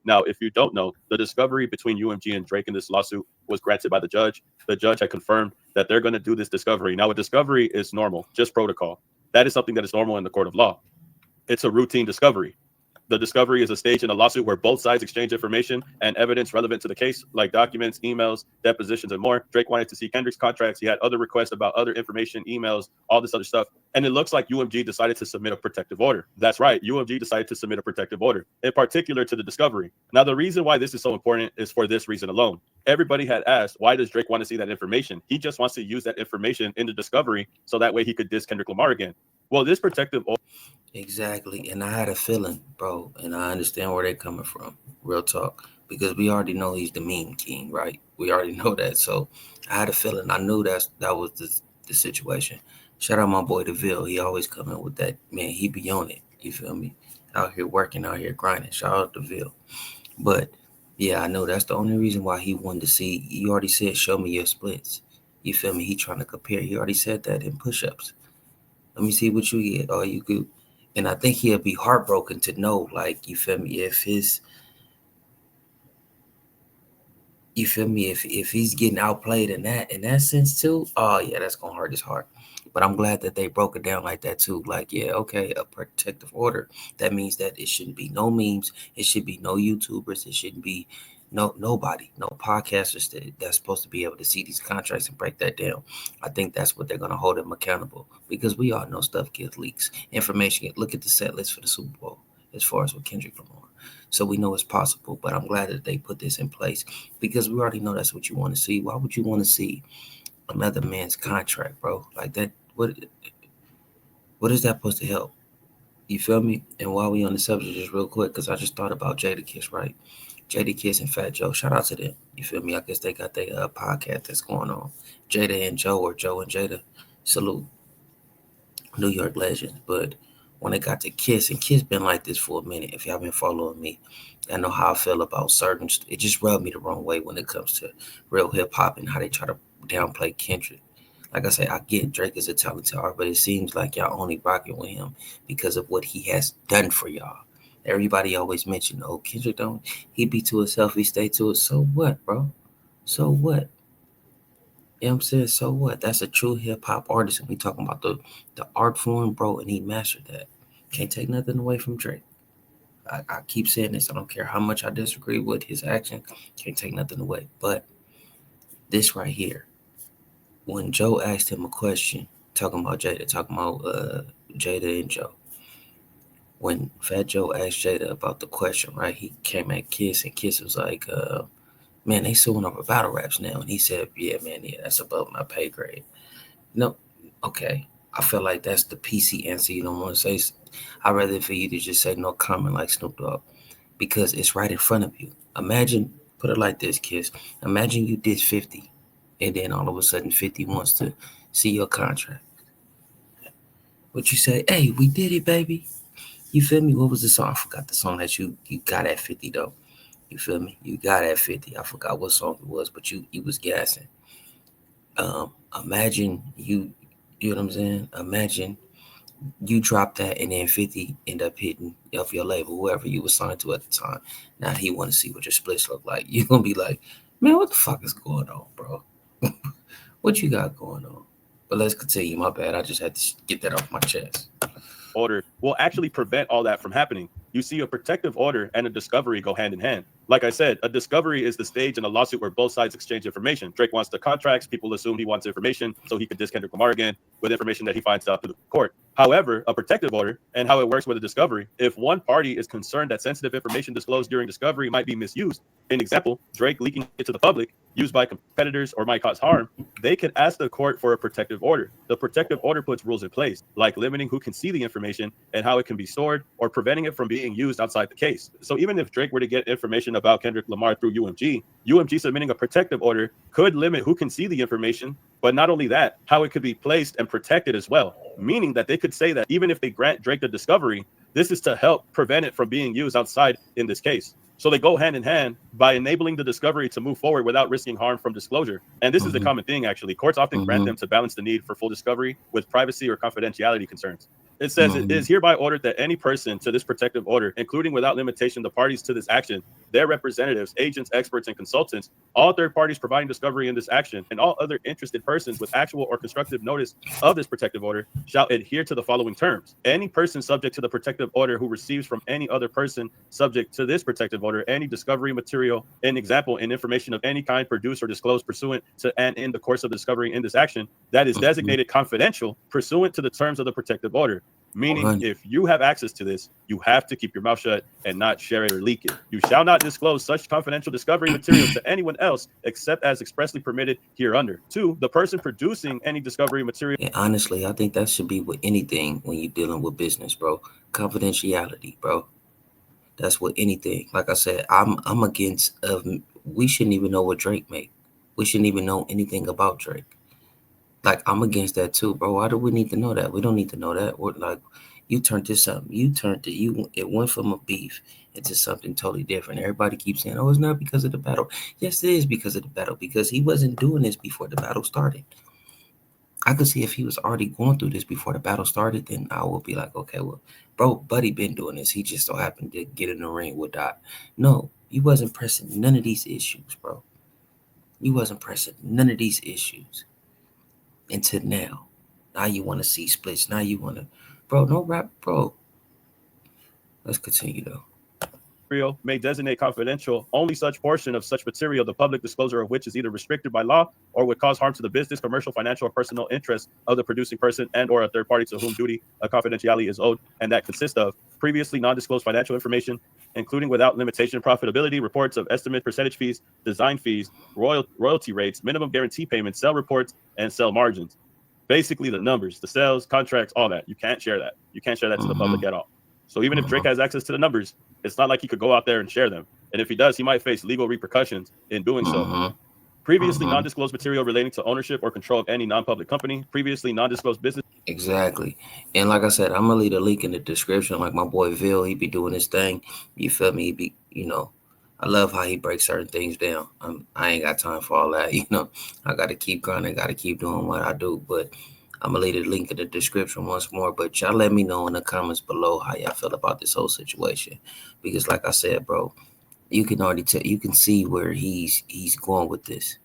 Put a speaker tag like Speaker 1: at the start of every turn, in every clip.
Speaker 1: Now, if you don't know, the discovery between UMG and Drake in this lawsuit was granted by the judge. The judge had confirmed that they're going to do this discovery. Now, a discovery is normal, just protocol. That is something that is normal in the court of law. It's a routine discovery. The discovery is a stage in a lawsuit where both sides exchange information and evidence relevant to the case, like documents, emails, depositions, and more. Drake wanted to see Kendrick's contracts. He had other requests about other information, emails, all this other stuff. And it looks like UMG decided to submit a protective order. That's right. UMG decided to submit a protective order, in particular to the discovery. Now, the reason why this is so important is for this reason alone. Everybody had asked, why does Drake want to see that information? He just wants to use that information in the discovery so that way he could diss Kendrick Lamar again. Well, this protective order.
Speaker 2: Exactly. And I had a feeling, bro, and I understand where they're coming from. Real talk. Because we already know he's the meme king, right? We already know that. So I had a feeling. I knew that was the situation. Shout out my boy TheVill. He always coming with that. Man, he be on it. You feel me? Out here working, out here grinding. Shout out TheVill. But yeah, I know that's the only reason why he wanted to see. You already said, show me your splits. You feel me? He trying to compare. He already said that in push-ups. Let me see what you get. Oh, you could. And I think he'll be heartbroken to know, like, you feel me, if he's getting outplayed in that sense too. Oh yeah, that's gonna hurt his heart. But I'm glad that they broke it down like that too. Like, yeah, okay, a protective order. That means that it shouldn't be no memes. It should be no YouTubers. It shouldn't be nobody, no podcasters that's supposed to be able to see these contracts and break that down. I think that's what they're gonna hold him accountable, because we all know stuff gets leaks. Information. Look at the set list for the Super Bowl as far as with Kendrick Lamar. So we know it's possible, but I'm glad that they put this in place, because we already know that's what you want to see. Why would you want to see another man's contract, bro? Like that, what is that supposed to help? You feel me? And while we on the subject, just real quick, because I just thought about Jadakiss, right? Jadakiss and Fat Joe, shout out to them. You feel me? I guess they got their podcast that's going on. Jada and Joe, or Joe and Jada. Salute. New York legends. But when it got to Kiss, and Kiss been like this for a minute, if y'all been following me, I know how I feel about certain, it just rubbed me the wrong way when it comes to real hip hop and how they try to downplay Kendrick. Like I say, I get Drake is a talented artist, but it seems like y'all only rocking with him because of what he has done for y'all. Everybody always mention, oh, Kendrick don't, he be to himself, he stay to it. So what, bro? So what? You know what I'm saying? So what? That's a true hip hop artist, and we talking about the art form, bro, and he mastered that. Can't take nothing away from Drake. I keep saying this. I don't care how much I disagree with his action. Can't take nothing away. But this right here, when Joe asked him a question, talking about Jada and Joe, when Fat Joe asked Jada about the question, right, he came at Kiss, and Kiss was like, man, they suing over battle raps now. And he said, yeah, man, yeah, that's above my pay grade. No, okay. I feel like that's the PC answer. You don't want to say. I'd rather for you to just say no comment like Snoop Dogg, because it's right in front of you. Imagine, put it like this, Kiss. Imagine you did 50, and then all of a sudden 50 wants to see your contract. What you say? Hey, we did it, baby. You feel me? What was the song? I forgot the song that you got at 50 though. You feel me? You got at 50. I forgot what song it was, but you was gassing. Imagine you know what I'm saying? Imagine you drop that, and then 50 end up hitting off your label, whoever you were signed to at the time. Now he want to see what your splits look like. You're going to be like, man, what the fuck is going on, bro? What you got going on? But let's continue. My bad. I just had to get that off my chest.
Speaker 1: Order will actually prevent all that from happening. You see, a protective order and a discovery go hand in hand. Like I said, a discovery is the stage in a lawsuit where both sides exchange information. Drake wants the contracts. People assume he wants information so he could diss Kendrick Lamar again with information that he finds out through the court. However, a protective order and how it works with a discovery, if one party is concerned that sensitive information disclosed during discovery might be misused, an example, Drake leaking it to the public, used by competitors, or might cause harm, they can ask the court for a protective order. The protective order puts rules in place, like limiting who can see the information and how it can be stored, or preventing it from being used outside the case. So even if Drake were to get information about Kendrick Lamar through UMG submitting a protective order could limit who can see the information, but not only that, how it could be placed and protected as well, meaning that they could say that even if they grant Drake the discovery, this is to help prevent it from being used outside in this case. So they go hand in hand by enabling the discovery to move forward without risking harm from disclosure. And this is a common thing, actually. Courts often grant them to balance the need for full discovery with privacy or confidentiality concerns. It says it is hereby ordered that any person to this protective order, including without limitation the parties to this action, their representatives, agents, experts, and consultants, all third parties providing discovery in this action, and all other interested persons with actual or constructive notice of this protective order shall adhere to the following terms. Any person subject to the protective order who receives from any other person subject to this protective order any discovery material, an example, and information of any kind produced or disclosed pursuant to and in the course of discovery in this action that is designated confidential pursuant to the terms of the protective order. Meaning,
Speaker 2: 100.
Speaker 1: if you have access to this, you have to keep your mouth shut and not share it or leak it. You shall not disclose such confidential discovery material to anyone else except as expressly permitted hereunder. 2, the person producing any discovery material.
Speaker 2: And honestly, I think that should be with anything when you're dealing with business, bro. Confidentiality, bro. That's with anything. Like I said, I'm against we shouldn't even know what Drake make. We shouldn't even know anything about Drake. Like, I'm against that too, bro. Why do we need to know that? We don't need to know that. We're like, you turned this up. It went from a beef into something totally different. Everybody keeps saying, oh, it's not because of the battle. Yes, it is because of the battle, because he wasn't doing this before the battle started. I could see if he was already going through this before the battle started, then I would be like, okay, well, bro, Buddy been doing this. He just so happened to get in the ring with Dot. No, you wasn't pressing none of these issues, bro. You wasn't pressing none of these issues until now. Now you want to see splits. Now you want to, bro, no rap, bro. Let's continue though.
Speaker 1: May designate confidential only such portion of such material, the public disclosure of which is either restricted by law or would cause harm to the business, commercial, financial, or personal interests of the producing person and or a third party to whom duty of confidentiality is owed, and that consists of previously non-disclosed financial information, including without limitation profitability, reports of estimate percentage fees, design fees, royalty rates, minimum guarantee payments, sell reports, and sell margins. Basically the numbers, the sales, contracts, all that. You can't share that. You can't share that to the public at all. So even if Drake has access to the numbers, it's not like he could go out there and share them. And if he does, he might face legal repercussions in doing so. Previously non-disclosed material relating to ownership or control of any non-public company. Previously non-disclosed business.
Speaker 2: Exactly. And like I said, I'm going to leave a link in the description. Like my boy TheVill, he be doing his thing. You feel me? He be, I love how he breaks certain things down. I ain't got time for all that. I got to keep grinding, got to keep doing what I do. But I'm going to leave a link in the description once more. But y'all let me know in the comments below how y'all feel about this whole situation. Because like I said, bro, you can already tell, you can see where he's going with this.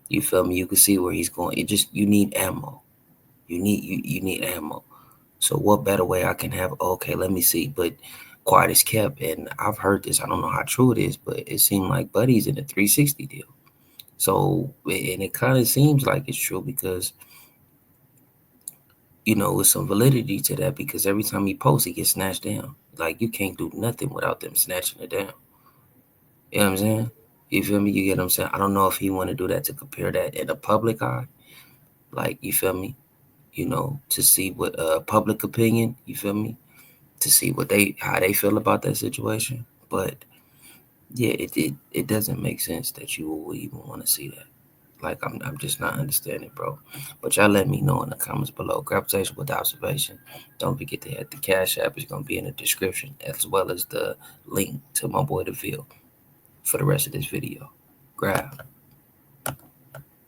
Speaker 2: You feel me? You can see where he's going. You need ammo. You need ammo. So what better way I can have? Okay, let me see. But quiet is kept, and I've heard this. I don't know how true it is, but it seemed like Buddy's in a 360 deal. So, and it kind of seems like it's true because with some validity to that, because every time he posts, he gets snatched down. Like, you can't do nothing without them snatching it down. You know what I'm saying? You feel me? You get what I'm saying? I don't know if he want to do that to compare that in the public eye. Like, you feel me? To see what public opinion, you feel me? To see how they feel about that situation. But yeah, it doesn't make sense that you will even want to see that. Like, I'm just not understanding, bro. But y'all let me know in the comments below. Gravitation with observation. Don't forget to hit the Cash App. It's going to be in the description, as well as the link to my boy TheVill for the rest of this video. Grab.